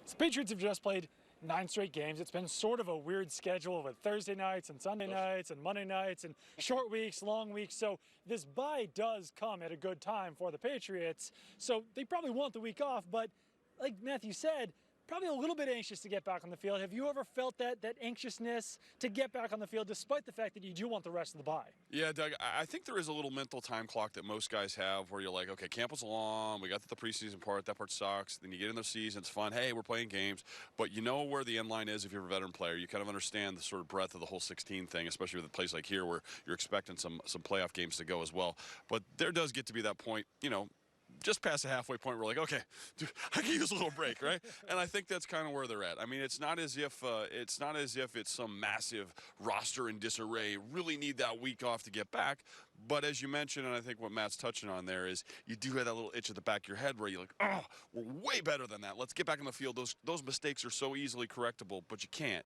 The Patriots have just played 9 straight games. It's been sort of a weird schedule with Thursday nights and Sunday nights and Monday nights and short weeks, long weeks. So this bye does come at a good time for the Patriots. So they probably want the week off, but like Matthew said, probably a little bit anxious to get back on the field. Have you ever felt that anxiousness to get back on the field despite the fact that you do want the rest of the bye? Yeah, Doug, I think there is a little mental time clock that most guys have where you're like, okay, camp was long, we got the preseason part, that part sucks. Then you get in the season, it's fun, hey, we're playing games. But you know where the end line is if you're a veteran player. You kind of understand the sort of breadth of the whole 16 thing, especially with a place like here where you're expecting some playoff games to go as well. But there does get to be that point, just past the halfway point, we're like, okay, dude, I can use a little break, right? And I think that's kind of where they're at. I mean, it's not as if it's some massive roster in disarray. Really need that week off to get back. But as you mentioned, and I think what Matt's touching on there is you do have that little itch at the back of your head where you're like, oh, we're way better than that. Let's get back on the field. Those mistakes are so easily correctable, but you can't.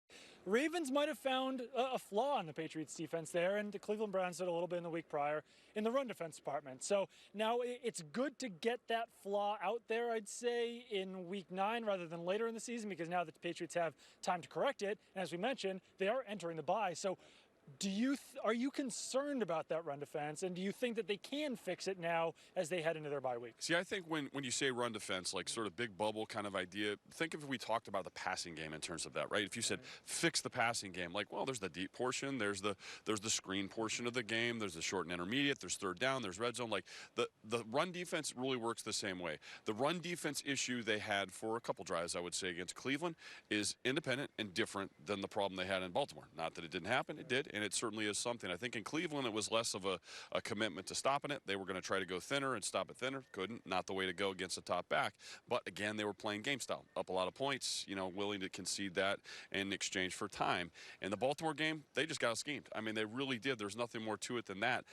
Ravens might have found a flaw in the Patriots defense there, and the Cleveland Browns did a little bit in the week prior in the run defense department. So now it's good to get that flaw out there, I'd say, in week 9 rather than later in the season, because now the Patriots have time to correct it. And as we mentioned, they are entering the bye. So are you concerned about that run defense, and do you think that they can fix it now as they head into their bye week? See, I think when you say run defense, like sort of big bubble kind of idea, think if we talked about the passing game in terms of that, right? If you said fix the passing game, like, well, there's the deep portion, there's the screen portion of the game, there's the short and intermediate, there's third down, there's red zone. Like the run defense really works the same way. The run defense issue they had for a couple drives, I would say, against Cleveland is independent and different than the problem they had in Baltimore. Not that it didn't happen, it did. And it certainly is something. I think in Cleveland, it was less of a commitment to stopping it. They were going to try to go thinner and stop it thinner. Couldn't. Not the way to go against a top back. But again, they were playing game style. Up a lot of points, willing to concede that in exchange for time. In the Baltimore game, they just got schemed. I mean, they really did. There's nothing more to it than that.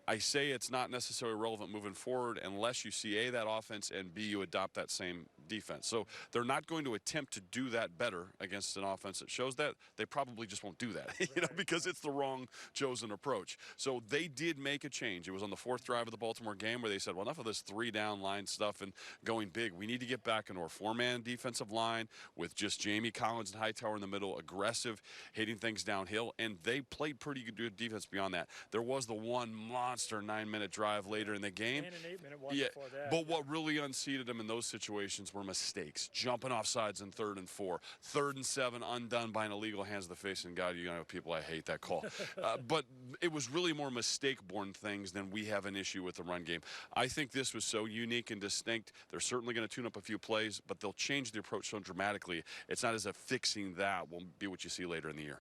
I say it's not necessarily relevant moving forward unless you see A, that offense, and B, you adopt that same defense. So they're not going to attempt to do that better against an offense that shows that. They probably just won't do that, because it's the wrong chosen approach. So they did make a change. It was on the 4th drive of the Baltimore game where they said, well, enough of this 3-down line stuff and going big. We need to get back into our 4-man defensive line with just Jamie Collins and Hightower in the middle, aggressive, hitting things downhill, and they played pretty good defense beyond that. There was the one monster 9-minute drive later in the game. And an 8-minute one before that. But what really unseated them in those situations were mistakes. Jumping off sides in 3rd and 4. 3rd and 7 undone by an illegal hands to the face. And God, people, I hate that call. But it was really more mistake-born things than we have an issue with the run game. I think this was so unique and distinct. They're certainly going to tune up a few plays, but they'll change the approach so dramatically. It's not as if fixing that will be what you see later in the year.